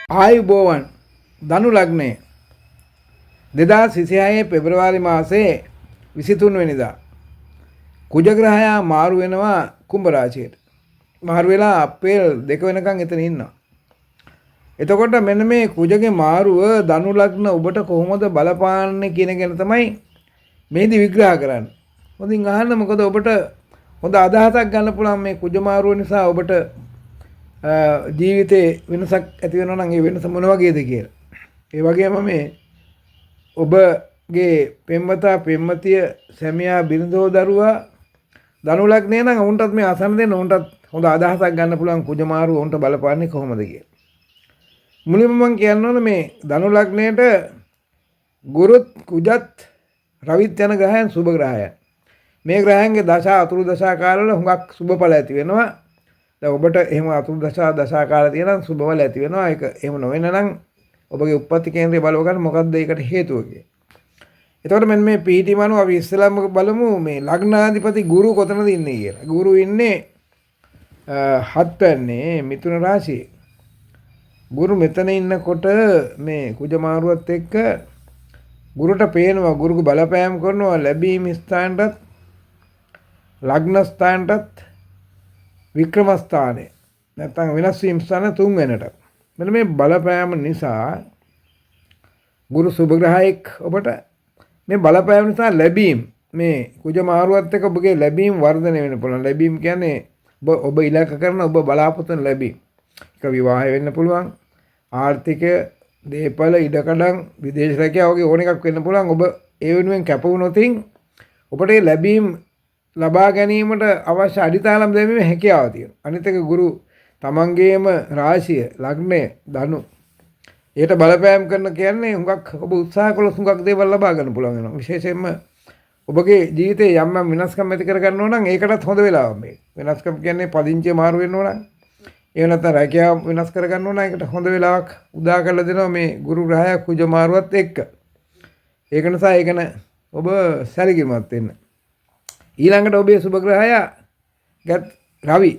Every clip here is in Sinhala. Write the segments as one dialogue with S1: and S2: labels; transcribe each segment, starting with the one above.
S1: ආයුබෝවන් ධනු ලග්නය 2026 පෙබරවාරි මාසයේ 23 වෙනිදා කුජ ග්‍රහයා මාරු වෙනවා කුම්භ රාශියට. මාරු වෙලා අප්‍රේල් 2 වෙනකන් එතන ඉන්නවා. එතකොට මෙන්න මේ කුජගේ මාරුව ධනු ලග්න ඔබට කොහොමද බලපාන්නේ කියන ගැන තමයි මේදි විග්‍රහ කරන්නේ. හොඳින් අහන්න, මොකද ඔබට හොඳ අදහසක් ගන්න පුළුවන් මේ කුජ මාරුව නිසා ඔබට ජීවිතේ වෙනසක් ඇති වෙනවා නම් ඒ වෙනස මොන වගේද කියලා. ඒ වගේම මේ ඔබගේ පෙම්වතා පෙම්වතිය සැමියා බිරිඳෝ දරුවා ධනු ලග්නේ නම් උන්ටත් මේ අසන්න දෙන්න, උන්ටත් හොඳ අදහසක් ගන්න පුළුවන් කුජ මාරුව උන්ට බලපාන්නේ කොහොමද කියලා. මුලින්ම මම කියන්න ඕනේ මේ ධනු ලග්නයේට ගුරුත් කුජත් රවිත් යන ග්‍රහයන් සුබ ග්‍රහයන්. මේ ග්‍රහයන්ගේ දශා අතුරු දශා කාලවල හුඟක් සුබඵල ඇති වෙනවා. දැන් ඔබට එහෙම අතුරු දශා කාල තියෙනවා සුබඵල ඇති වෙනවා. ඒක එහෙම නොවෙන නම් ඔබගේ උප්පත්ති කේන්ද්‍රය බලව ගන්න මොකක්ද ඒකට හේතුව කියලා. එතකොට මෙන්න මේ පීඨිමනු අපි ඉස්සෙල්ලාම බලමු මේ ලග්නාධිපති ගුරු කොතනද ඉන්නේ කියලා. ගුරු ඉන්නේ 7 වෙන්නේ මිථුන රාශියේ. ගුරු මෙතන ඉන්නකොට මේ කුජ මාරුවත් එක්ක ගුරුට පේනවා, ගුරුගේ බලපෑම් කරනවා ලැබීම් ස්ථානටත් ලග්න ස්ථානටත් වික්‍රම ස්ථානේ නැත්නම් වෙනස් වීම ස්ථාන 3 වෙනට. මෙන්න මේ බලපෑම නිසා ගුරු සුබ ග්‍රහයෙක් ඔබට මේ බලපෑම නිසා ලැබීම් මේ කුජ මාරුවත් එක්ක ඔබගේ ලැබීම් වර්ධනය වෙන්න පුළුවන්. ලැබීම් කියන්නේ ඔබ ඉලක්ක කරන ඔබ බලාපොරොත්තු වෙන ලැබීම්. ඒක විවාහය වෙන්න පුළුවන්, ආර්ථික දේපල ඉඩකඩම් විදේශ රැකියාව වගේ ඕන එකක් වෙන්න පුළුවන්. ඔබ ඒ වෙනුවෙන් කැප වුණොතින් ඔබට මේ ලැබීම් ලබා ගැනීමට අවශ්‍ය අඩිතාලම් දැමීමේ හැකියාව තියෙනවා. අනිත් එක ගුරු තමන්ගේම රාශිය ලග්නය ධනු ඒකට බලපෑම් කරන කියන්නේ හුඟක් ඔබ උත්සාහ කළොත් හුඟක් දේවල් ලබා ගන්න පුළුවන් වෙනවා. විශේෂයෙන්ම ඔබගේ ජීවිතේ යම් යම් වෙනස්කම් ඇති කර ගන්න ඕන නම් ඒකටත් හොඳ වෙලාවක් මේ. වෙනස්කම් කියන්නේ පදිංචිය මාරු වෙන්න ඕන නම්, ඒ නැත්නම් රැකියාව වෙනස් කර ගන්න ඕන නම් ඒකට හොඳ වෙලාවක් උදා කරලා දෙනවා මේ ගුරු ග්‍රහය කුජ මාරුවත් එක්ක. ඒක නිසා ඒකන ඔබ සැලකිලිමත් වෙන්න. ඊළඟට ඔබේ සුබ ග්‍රහය ගත් රවි.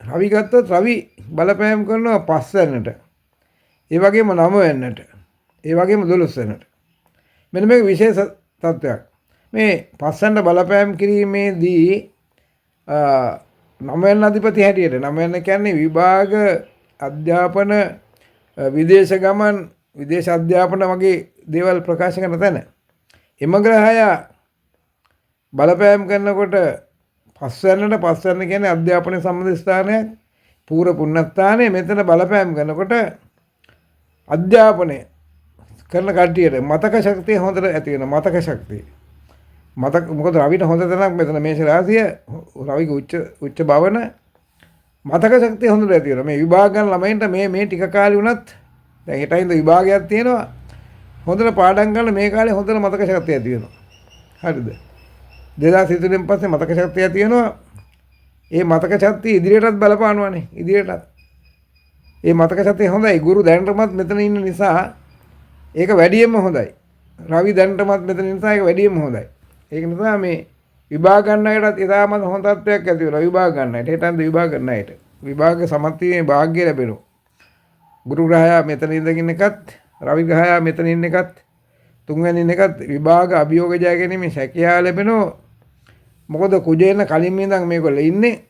S1: රවි ගත්තොත් රවි බලපෑම් කරනවා 5 වෙනිට. ඒ වගේම 9 වෙනිට. ඒ වගේම 12 වෙනිට. මෙන්න මේක විශේෂ තත්ත්වයක්. මේ 5 වෙනිට බලපෑම් කිරීමේදී 9 වෙනි අධිපති හැටියට 9 වෙනි කියන්නේ විභාග අධ්‍යාපන විදේශ ගමන් විදේශ අධ්‍යාපන වගේ දේවල් ප්‍රකාශ කරන තැන එම ග්‍රහය බලපෑම් කරනකොට 5 වෙනිට කියන්නේ අධ්‍යාපන සම්බන්ධ ස්ථානයක්, පූර්ව පුණ්‍යස්ථානය. මෙතන බලපෑම් කරනකොට අධ්‍යාපනය කරන කට්ටියට මතක ශක්තිය හොඳට ඇති වෙනවා. මතක ශක්තිය මොකද රවිට හොඳ තැනක් මෙතන මේෂ රාශිය රවිගේ උච්ච භවන මතක ශක්තිය හොඳට ඇති වෙනවා. මේ විභාග ගන්න ළමයින්ට මේ ටික කාලේ වුණත් දැන් හෙටින්ද විභාගයක් තියෙනවා. හොඳට පාඩම් ගන්න මේ කාලේ හොඳට මතක ශක්තිය ඇති වෙනවා. හරිද? 2023 පස්සේ මතක ශක්තිය තියෙනවා. ඒ මතක ශක්තිය ඉදිරියටත් බලපානවානේ. ඉදිරියටත් ඒ මතක ශක්තිය හොඳයි. ගුරු දැනටමත් මෙතන ඉන්න නිසා ඒක වැඩියෙන්ම හොඳයි. රවි දැනටමත් මෙතන නිසා ඒක වැඩියෙන්ම හොඳයි. ඒක නිසා මේ විභාග ගන්න අයටත් ඉතාමත් හොඳ තත්ත්වයක් ඇති වෙනවා. විභාග ගන්න අයට හෙටන්ද විභාග ගන්න අයට විභාග සමත් වීමේ වාග්ය ලැබෙනවා. ගුරු ග්‍රහයා මෙතන ඉඳගෙන එකත් රවි ග්‍රහයා මෙතන ඉන්න එකත් 3 වෙනි ඉන්න එකත් විභාග අභියෝග ජය ගැනීමේ හැකියාව ලැබෙනවා. මොකද කුජේන කලින් ඉඳන් මේගොල්ලෝ ඉන්නේ.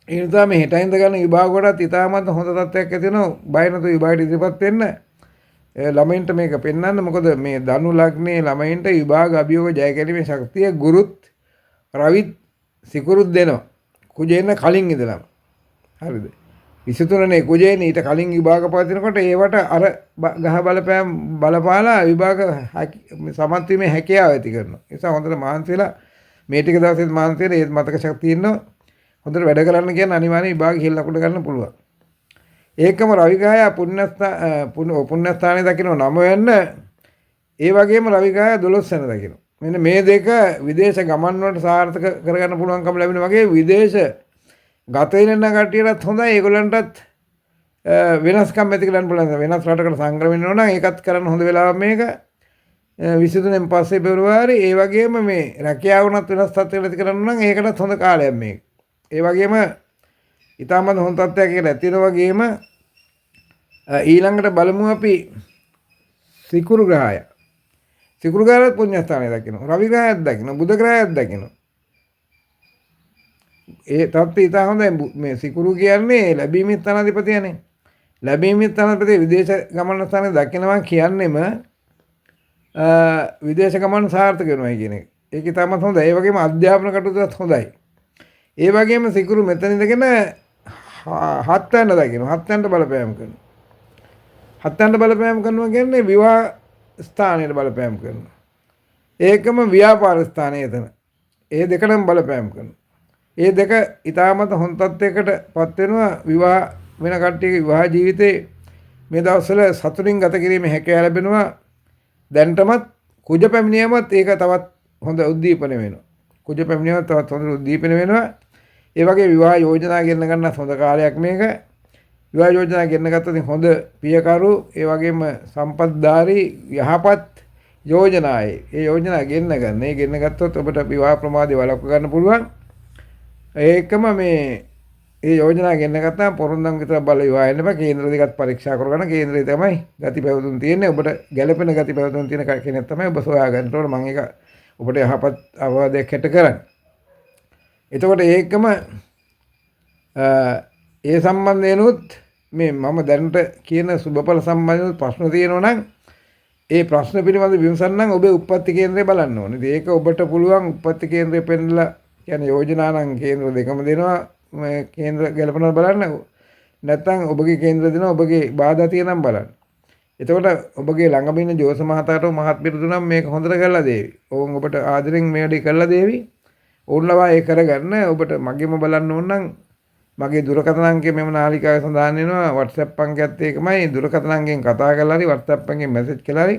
S1: ඒ නිසා මේ හෙට ඉඳ ගන්න විභාග වලත් ඉතාමත් හොඳ තත්ත්වයක් ඇති වෙනවා. බය නැතුව විභාගයට ඉදිරිපත් වෙන්න. ළමයින්ට මේක පෙන්වන්න. මොකද මේ ධනු ලග්නේ ළමයින්ට විභාග අභියෝග ජය ගැනීමේ ශක්තිය ගුරුත් රවිත් සිකුරුත් දෙනවා. කුජේන කලින් ඉඳලම. හරිද? 23නේ කුජේන ඊට කලින් විභාග පවතිනකොට ඒවට අර ගහ බලපෑම් බලපාලා විභාග සමත් වීමේ හැකියාව ඇති කරනවා. ඒ නිසා හොඳට මහන්සි වෙලා මේ ටික දවසෙත් මහන්සි වෙලා ඒත් මතක ශක්තිය ඉන්නවා. හොඳට වැඩ කරන්න කියන්නේ අනිවාර්යෙන් විභාග හිල් ලකුණු ගන්න පුළුවන්. ඒකම රවි ග්‍රහය පුණ්‍යස්ථානයේ දකින්න 9 වෙන්න. ඒ වගේම රවි ග්‍රහය 12 වෙන දකින්න. මෙන්න මේ දෙක විදේශ ගමන් වලට සාර්ථක කරගන්න පුළුවන්කම ලැබෙන වගේ විදේශ ගත වෙන කට්ටියටත් හොඳයි. ඒගොල්ලන්ටත් වෙනස්කම් ඇති කරන්න පුළුවන්. වෙනස් රටකට සංක්‍රමණය වෙනවා නම් ඒකත් කරන්න හොඳ වෙලාවක් මේක. 23න් පස්සේ පෙබරවාරි. ඒ වගේම මේ රැකියාව උනත් වෙනස් තත්ත්වයකට ඇති කරන්න නම් ඒකටත් හොඳ කාලයක් මේක. ඒ වගේම ඊටමත් හොඳ තත්ත්වයක් කියලා ඇතින වගේම ඊළඟට බලමු අපි සිකුරු ග්‍රහය. සිකුරු ග්‍රහයත් පුණ්‍යස්ථානය දකිනවා. රවි ග්‍රහයත් දකිනවා. බුධ ග්‍රහයත් දකිනවා. ඒ තත්ත්වය ඉතා හොඳයි. මේ සිකුරු කියන්නේ ලැබීමේ ස්ථානාධිපතියනේ. ලැබීමේ ස්ථානාධිපතිය විදේශ ගමන ස්ථානයේ දකිනවා කියන්නේම විදේශ ගමන සාර්ථක වෙනවා කියන එක. ඒක ඉතාමත් හොඳයි. ඒ වගේම අධ්‍යාපන කටයුතුත් හොඳයි. ඒ වගේම සිකුරු මෙතන ඉඳගෙන හත්යන්ට දකිනවා. හත්යන්ට බලපෑම් කරනවා. හත්යන්ට බලපෑම් කරනවා කියන්නේ විවාහ ස්ථානයට බලපෑම් කරනවා. ඒකම ව්‍යාපාර ස්ථානය එතන. ඒ දෙකටම බලපෑම් කරනවා. ඒ දෙක ඉතාමත් හොඳ තත්යකට පත් වෙනවා. විවාහ වෙන කට්ටියගේ විවාහ ජීවිතේ මේ දවස්වල සතුටින් ගත කිරීමේ හැකියාව ලැබෙනවා. දැන්ටමත් කුජ පැමිණීමත් ඒක තවත් හොඳ උද්දීපන වෙනවා. කුජ පැමිණීමත් තවත් හොඳ උද්දීපන වෙනවා. ඒ වගේ විවාහ යෝජනා ගෙන්න ගන්න හොඳ කාලයක් මේක. විවාහ යෝජනා ගෙන්න ගත්තොත් හොඳ පියකරු ඒ වගේම සම්පත්ධාරී යහපත් යෝජනායි. ඒ යෝජනා ගෙන්න ගන්න. ඒ ගෙන්න ගත්තොත් ඔබට විවාහ ප්‍රමාදය වළක්ව ගන්න පුළුවන්. ඒකම මේ ඒ යෝජනා ගෙන්න ගත්තාම පොරොන්දම් විතර බල විවාහ වෙන්න බෑ. කේන්ද්‍ර දෙකත් පරීක්ෂා කරගන්න. කේන්ද්‍රය තමයි ගති පැවතුම් තියෙන්නේ. ඔබට ගැළපෙන ගති පැවතුම් තියෙන කෙනෙක් තමයි ඔබ සොයා ගන්න ඕන. මම ඒක ඔබට යහපත් අවවාදයක් හැට කරන්නේ. එතකොට ඒකම ඒ සම්බන්ධයෙන්ුත් මේ මම දැනට කියන සුබඵල සම්බන්ධව ප්‍රශ්න තියෙනවා නම් ඒ ප්‍රශ්න පිළිබඳ විමසන්න ඔබේ උප්පත්ති කේන්ද්‍රය බලන්න ඕනේ. ඉතින් ඒක ඔබට පුළුවන් උප්පත්ති කේන්ද්‍රය පෙන්නලා කියන්නේ යෝජනා නම් කේන්ද්‍ර දෙකම දෙනවා. මේ කේන්ද්‍ර ගැලපෙනවද බලන්න. නැත්නම් ඔබගේ කේන්ද්‍ර දෙනවා ඔබගේ බාධා තියෙනම් බලන්න. එතකොට ඔබගේ ළඟම ඉන්න ජෝස මහතාට මහත්මියට දුන්නම් මේක හොඳට කරලා දෙවි. ඕන් ඔබට ආදරෙන් මේ වැඩේ කරලා දෙවි. ඕන්ලවා ඒ කරගන්න. ඔබට මගෙම බලන්න ඕන නම් මගේ දුරකථන අංකය මෙම නාලිකාවේ සඳහන් වෙනවා. WhatsApp අංකයත් ඒකමයි. දුරකථන අංකයෙන් කතා කරලා හරි WhatsApp අංකයෙන් මැසේජ් කළා හරි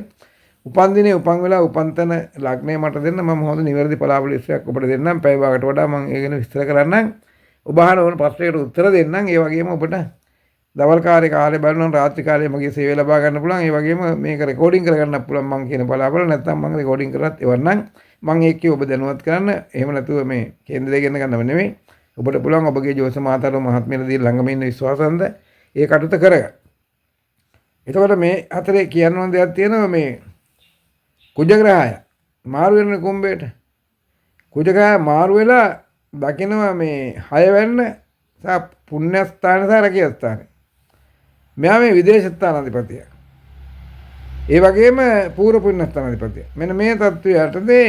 S1: උපන් දිනේ උපන් වෙලා උපන් තැන ලග්නය මට දෙන්න. මම හොඳ නිවැරදි පලාපල විස්තරයක් ඔබට දෙන්නම්. පැය භාගකට වඩා මම ඒ ගැන විස්තර කරන්නම්. ඔබ අහන ඕන ප්‍රශ්නයකට උත්තර දෙන්නම්. ඒ වගේම ඔබට දවල් කාලේ බලනවා රාත්‍රී කාලේ මගේ සේවය ලබා ගන්න පුළුවන්. ඒ වගේම මේක රෙකෝඩින් කරගන්න පුළුවන් මම කියන බලාපොරොත්තු. නැත්නම් මම රෙකෝඩින් කරත් එවන්නම්. මම ඒකේ ඔබ දැනුවත් කරන්න. එහෙම නැතුව මේ කේන්ද්‍රය ගෙන්න ගන්නව නෙමෙයි. ඔබට පුළුවන් ඔබගේ ජෝස මහතාට මහත්මියට දී ළඟම ඉන්න විශ්වාසන්ත ඒ කටයුතු කරගන්න. එතකොට මේ අතරේ කියන්න ඕන දෙයක් තියෙනවා. මේ කුජ ග්‍රහය මාරු වෙන කුම්භයට. කුජ ග්‍රහය මාරු වෙලා දකිනවා මේ 6 වෙන්න සා පුණ්‍ය ස්ථාන සහ රැකිය ස්ථාන. මෙයා මේ විදේශ ස්ථානාධිපතිය. ඒ වගේම පූර්ව පුණ්‍ය ස්ථානාධිපතිය. මෙන්න මේ තත්ත්වය යටතේ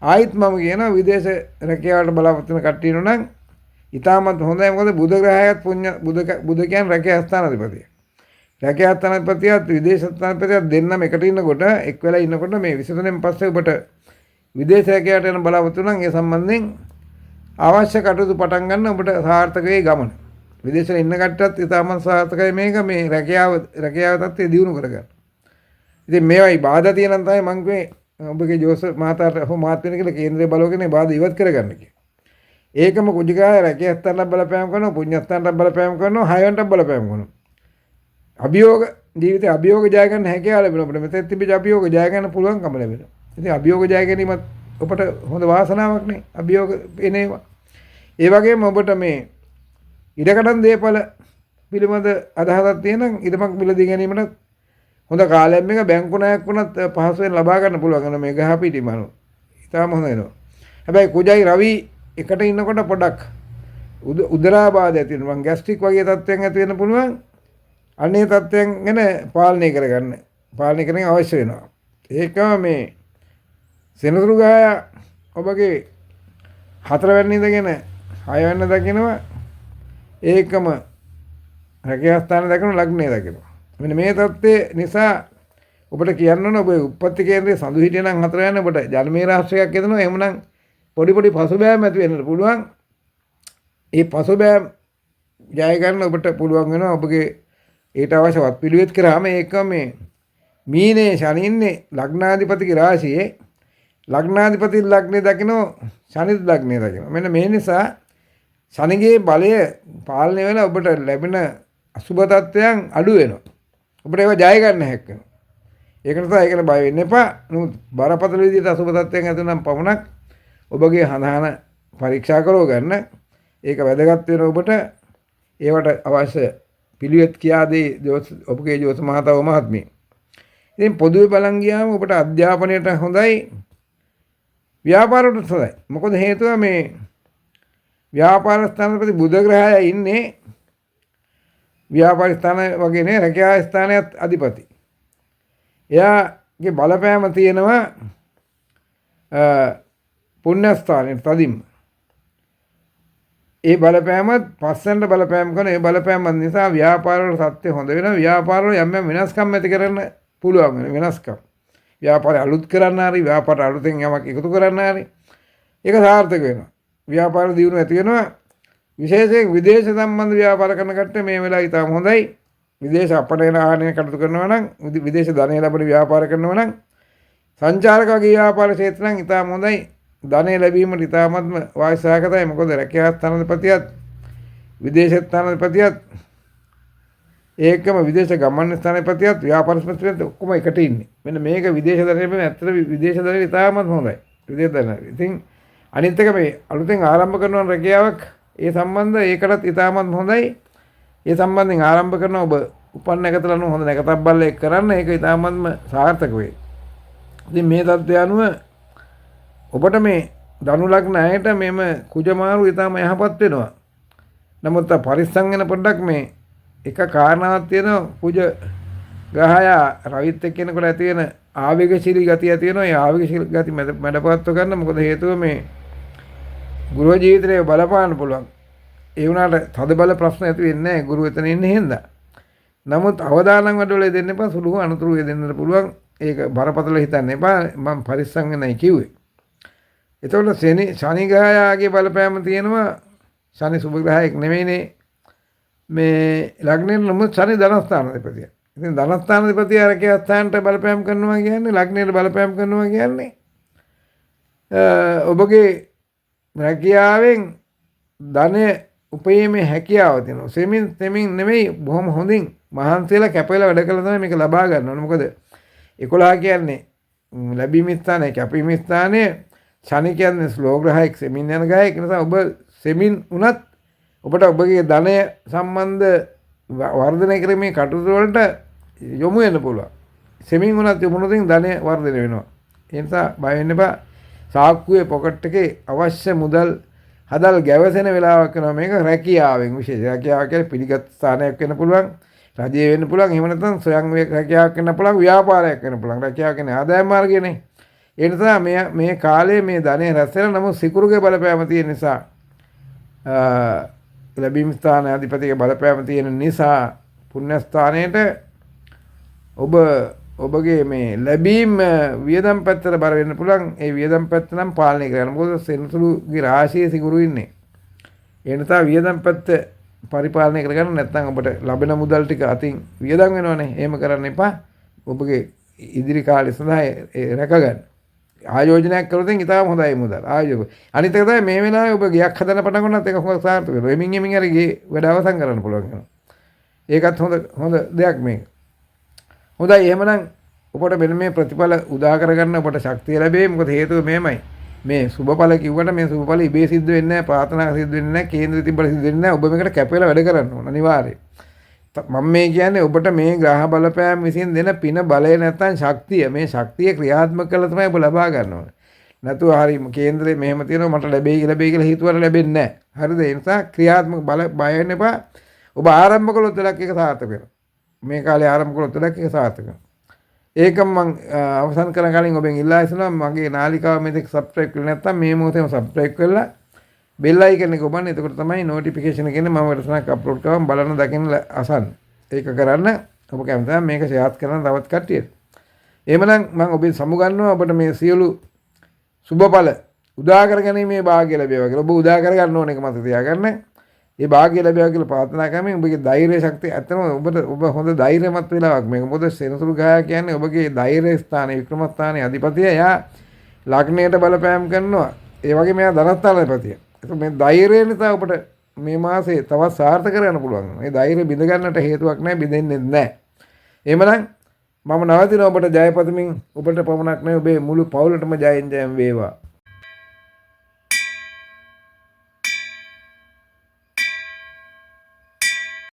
S1: ආයිත් මම කියනවා විදේශ රැකියාවට බලාපොරොත්තු වෙන කට්ටිය නම් ඉතාමත් හොඳයි. මොකද බුධ ග්‍රහයත් පුණ්‍ය බුධ කියන්නේ රැකියා ස්ථානාධිපතිය. රැකියා ස්ථානාධිපතියත් විදේශ ස්ථානාධිපතියත් දෙන්නම එකට ඉන්නකොට එක් වෙලා ඉන්නකොට මේ 23න් පස්සේ ඔබට විදේශ රැකියාවට යන බලාපොරොත්තු නම් ඒ සම්බන්ධයෙන් අවශ්‍ය කටයුතු පටන් ගන්න ඔබට සාර්ථක වේ ගමන. විදේශේ ඉන්න කට්ටියත් ඉතාමත් සාර්ථකයි මේක මේ රැකියාව තත්ත්වය දියුණු කරගන්න. ඉතින් මේවයි බාධා තියෙනවා තමයි මම කිව්වේ ඔබගේ ජෝස මහතාට හෝ මහත්මියට කියලා කේන්ද්‍රය බලවගෙන බාධා ඉවත් කරගන්න කියලා. ඒකම කුජිකාය රැකියා ස්ථානට බලපෑම් කරනවා, පුණ්‍ය ස්ථානට බලපෑම් කරනවා, හයවන්ට බලපෑම් කරනවා. අභියෝග ජීවිතේ අභියෝග ජය ගන්න හැකියාව ලැබෙනවා. අපිට මෙතෙක් තිබිච්ච අභියෝග ජය ගන්න පුළුවන්කම ලැබෙනවා. ඉතින් අභියෝග ජය ගැනීමත් ඔබට හොඳ වාසනාවක් නේ. අභියෝග එනේවා. ඒ වගේම ඔබට මේ ඉඩකඩම් දේපල පිළිබඳ අදහසක් තියෙනම් ඉදමක් මිලදී ගැනීමට හොඳ කාලයක් මේක බැංකු ණයක් වුණත් පහසුවෙන් ලබා ගන්න පුළුවන්. මේ ගහ පිටිම ඉතාලම හොඳ වෙනවා. හැබැයි කුජයි රවි එකට ඉන්නකොට පොඩක් උදරාබාධ ඇති වෙනවා. ગેස්ට්‍රික් වගේ තත්ත්වයන් ඇති වෙන්න පුළුවන්. අනේ තත්ත්වයන් ගැන පාලනය කරගන්න. පාලනය කරගෙන අවශ්‍ය වෙනවා. ඒකම මේ සෙනසුරු ගාය ඔබගේ 4 වෙනි ඉඳගෙන 6 වෙනි දකිනවා. ඒකම රැකියා ස්ථාන දකිනවා, ලග්නය දකිනවා. මෙන්න මේ தත්ත්වය නිසා ඔබට කියන්න ඕන ඔබේ උප්පත්ති කේන්ද්‍රයේ සඳු හිටිය නම් 4 යන ඔබට ජනමේ රාශියක් එදෙනවා. එහෙමනම් පොඩි පසුබෑම් ඇති වෙන්න පුළුවන්. ඒ පසුබෑම් ජය ගන්න ඔබට පුළුවන් වෙනවා. ඔබගේ ඊට අවශ්‍ය වත් පිළිවෙත් කරාම ඒක මේ මීනේ ශනි ඉන්නේ ලග්නාධිපතිගේ රාශියේ ලග්නාධිපති ලග්නේ දකින්නෝ ශනිත් ලග්නේ දකින්න. මෙන්න මේ නිසා ශනිගේ බලය පාලනය වෙලා ඔබට ලැබෙන අසුබ තත්ත්වයන් අඩු වෙනවා. ඔබට ඒවා ජය ගන්න හැක් වෙනවා. ඒක නිසා ඒකට බය වෙන්න එපා. නමුත් බරපතල විදිහට අසුබ තත්ත්වයන් ඇති නම් පමණක් ඔබගේ හඳහන පරීක්ෂා කරව ගන්න. ඒක වැදගත් වෙන ඔබට ඒවට අවශ්‍ය පිළිවෙත් කියා දෙයි ඔබගේ ජෝතිෂ මහතාව මහත්මිය. ඉතින් පොදුවේ බලන් ගියාම ඔබට අධ්‍යාපනයට හොඳයි, ව්‍යාපාරවලට හොඳයි. මොකද හේතුව මේ ව්‍යාපාර ස්ථානාධිපති බුධ ග්‍රහය ඉන්නේ ව්‍යාපාර ස්ථාන වගේ නේ, රැකියා ස්ථානයත් අධිපති. එයාගේ බලපෑම තියෙනවා පුණ්‍ය ස්ථානයේ තදින්ම. ඒ බලපෑමත් පස්සෙන්ට බලපෑම් කරන ඒ බලපෑම නිසා ව්‍යාපාරවල සත්‍ය හොඳ වෙනවා. ව්‍යාපාරවල යම් වෙනස්කම් ඇති කරන්න පුළුවන් වෙන වෙනස්කම්. ව්‍යාපාරය අලුත් කරන්න හරි, ව්‍යාපාර අලුතෙන් යමක් එකතු කරන්න හරි ඒක සාර්ථක වෙනවා. ව්‍යාපාර දියුණුව ඇති වෙනවා. විශේෂයෙන් විදේශ සම්බන්ධ ව්‍යාපාර කරන කට්ටිය මේ වෙලාවේ ඉතාම හොඳයි. විදේශ අපට එන ආහාරය කටයුතු කරනවා නම්, විදේශ ධනය ලැබෙන ව්‍යාපාර කරනවා නම්, සංචාරක වගේ ව්‍යාපාර ක්ෂේත්‍ර නම් ඉතාම හොඳයි. ධනය ලැබීමට ඉතාමත්ම වාසි සහගතයි. මොකද රැකියා ස්ථානාධිපතියත් විදේශ ස්ථානාධිපතියත් ඒකම විදේශ ගමන් ස්ථානාධිපතියත් ව්‍යාපාර ස්ථානාධිපතියත් ඔක්කොම එකට ඉන්නේ. මෙන්න මේක විදේශ ධනය මේ ඇත්තට විදේශ ධනය ඉතාමත් හොඳයි. විදේශ ධනය. ඉතින් අනිත් එක මේ අලුතෙන් ආරම්භ කරන රැකියාවක් ඒ සම්බන්ධ ඒකටත් ඉතාමත් හොඳයි. ඒ සම්බන්ධයෙන් ආරම්භ කරන ඔබ උපන්න එකතල අනුව හොඳ නැකතක් බලලා ඒක කරන්න. ඒක ඉතාමත්ම සාර්ථක වෙයි. ඉතින් මේ தත්ත්වය අනුව ඔබට මේ ධනු ලග්න අයට මෙම කුජමාරු ඉතාම යහපත් වෙනවා. නමුත් පරිස්සම් වෙන පොඩ්ඩක් මේ එක කාරණාවක් තියෙනවා. කුජ ග්‍රහය රවිත් එක්ක කෙනෙකුට ඇති වෙන ආවේගශීලී ගතිය ඇති වෙනවා. ඒ ආවේගශීලී ගති මැඩපත්ව ගන්න. මොකද හේතුව මේ ගෘහ ජීවිතේ බලපාන්න පුළුවන්. ඒ වුණාට තද බල ප්‍රශ්න ඇති වෙන්නේ නැහැ. ගුරු එතන ඉන්නේ හින්දා. නමුත් අවදානම් වැඩවල දෙන්න එපා. සුළු අනුතුරු දෙන්නත් පුළුවන්. ඒක බරපතල හිතන්න එපා. මම පරිස්සම් වෙනයි කිව්වේ. එතකොට ශනි ග්‍රහයාගේ බලපෑම තියෙනවා. ශනි සුභ ග්‍රහයක් නෙමෙයිනේ. මේ ලග්නෙට නමුත් ශනි ධනස්ථානාධිපතිය. ඉතින් ධනස්ථානාධිපතිය රැකියා ස්ථානට බලපෑම් කරනවා කියන්නේ, ලග්නෙට බලපෑම් කරනවා කියන්නේ ඔබගේ රැකියාවෙන් ධනය උපයීමේ හැකියාව තියෙනවා. සෙමින් නෙමෙයි, බොහොම හොඳින් මහන්සියලා කැපෙලා වැඩ කළා තමයි මේක ලබා ගන්න ඕනේ. මොකද 11 කියන්නේ ලැබීම් ස්ථානය, කැපීම් ස්ථානය. ශනි කියන්නේ ස්ලෝ ග්‍රහයක්, සෙමින් යන ග්‍රහයක්. ඒ නිසා ඔබ සෙමින් උනත් ඔබට ඔබගේ ධනය සම්බන්ධ වර්ධනය කිරීමේ කටයුතු වලට යොමු වෙන්න පුළුවන්. සෙමින් උනත් යොමුනොතින් ධනය වර්ධනය වෙනවා. ඒ නිසා බය වෙන්න එපා. සාක්කුවේ පොකට් එකේ අවශ්‍ය මුදල් හදල් ගැවසෙන වෙලාවක් වෙනවා. මේක රැකියාවෙන් විශේෂ රැකියාව කියන්නේ පිළිගත් ස්ථානයක් වෙන්න පුළුවන්. රජයේ වෙන්න පුළුවන්. එහෙම නැත්නම් ස්වයං රැකියාවක් වෙන්න පුළුවන්. ව්‍යාපාරයක් වෙන්න පුළුවන්. රැකියාව කියන්නේ ආදායම් මාර්ගයනේ. ඒ නිසා මේ කාලේ මේ ධනය රැස් වෙන නමුත් සිකුරුගේ බලපෑම තියෙන නිසා ලැබීම් ස්ථාන අධිපතිගේ බලපෑම තියෙන නිසා පුණ්‍ය ස්ථානයේට ඔබගේ මේ ලැබීම් වියදම් පැත්තට බර වෙන්න පුළුවන්. ඒ වියදම් පැත්ත නම් පාලනය කරන්න. මොකද සෙනසුළුගේ රාශියේ සිකුරු ඉන්නේ. ඒ නිසා වියදම් පැත්ත පරිපාලනය කරගන්න නැත්නම් ඔබට ලැබෙන මුදල් ටික අතින් වියදම් වෙනවනේ. එහෙම කරන්න එපා. ඔබගේ ඉදිරි කාලය සඳහා රැකගන්න. ආයෝජනයක් කරොත් ඉතාලම හොඳයි මුදල්. ආයෝජක. අනිත් එක තමයි මේ වෙලාවේ ඔබ ගයක් හදන්න පටන් ගන්නත් ඒක හොඳ සාර්ථක වෙනවා. එමින් හරි ගේ වැඩ අවසන් කරන්න පුළුවන් වෙනවා. ඒකත් හොඳ දෙයක් මේක. හොඳයි එහෙමනම් ඔබට මෙන්න මේ ප්‍රතිඵල උදා කරගන්න ඔබට ශක්තිය ලැබෙයි. මොකද හේතුව මේමයි. මේ සුබඵල කිව්වට මේ සුබඵල ඉබේ සිද්ධ වෙන්නේ නැහැ. ප්‍රාර්ථනා සිද්ධ වෙන්නේ නැහැ. කේන්ද්‍ර තිබ්බට සිද්ධ වෙන්නේ නැහැ. ඔබ මේකට කැපෙලා වැඩ කරන්න ඕන අනිවාර්යයෙන්. මම මේ කියන්නේ ඔබට මේ ග්‍රහ බලපෑම් විසින් දෙන පින බලය නැත්නම් ශක්තිය. මේ ශක්තිය ක්‍රියාත්මක කළා තමයි ඔබ ලබා ගන්න ඕනේ. නැතුව හරි කේන්ද්‍රේ මෙහෙම තියෙනවා මට ලැබෙයි කියලා හිතුවට ලැබෙන්නේ නැහැ. හරිද? ඒ නිසා ක්‍රියාත්මක බය වෙන්න එපා. ඔබ ආරම්භ කළොත් වැඩක් එක සාර්ථක වෙනවා. මේ කාලේ ආරම්භ කළොත් වැඩක් එක සාර්ථක වෙනවා. ඒකම මම අවසන් කරන කලින් ඔබෙන් ඉල්ලා හිටිනවා මගේ නාලිකාව මෙතෙක් සබ්ස්ක්‍රයිබ් කරලා නැත්නම් මේ මොහොතේම සබ්ස්ක්‍රයිබ් කරලා බෙල් අයිකන් එක ඔබන්න. එතකොට තමයි නොටිෆිකේෂන් එක එන්නේ මම වැඩසටහනක් අප්ලෝඩ් කරාම බලන්න දකින්න අසන්න. ඒක කරන්න ඔබ කැමති මේක ෂෙයාර් කරන්න තවත් කට්ටියට. එහෙමනම් මම ඔබෙන් සමුගන්නවා ඔබට මේ සියලු සුබඵල උදා කරගැනීමේ වාග්ය ලැබේවා කියලා. ඔබ උදා කරගන්න ඕන එක මත තියාගන්න. ඒ වාග්ය ලැබේවා කියලා ප්‍රාර්ථනා කරමින් ඔබගේ ධෛර්ය ශක්තිය ඇත්තම ඔබ හොඳ ධෛර්යමත් වෙලාවක් මේක. මොකද සෙනසුරු ගාය කියන්නේ ඔබගේ ධෛර්ය ස්ථානයේ වික්‍රම ස්ථානයේ අධිපතිය. එයා ලග්නයට බලපෑම් කරනවා. ඒ වගේම එයා ධනස්ථානාධිපතිය. ඒක මේ ධෛර්යය නිසා ඔබට මේ මාසේ තවත් සාර්ථක කරගන්න පුළුවන්. මේ ධෛර්යය බිඳ ගන්නට හේතුවක් නැහැ, බිඳෙන්නේ නැහැ. එහෙමනම් මම නවතිනවා ඔබට ජයපතමින් ඔබට පමණක් නෙවෙයි ඔබේ මුළු පවුලටම ජයෙන් ජයම් වේවා.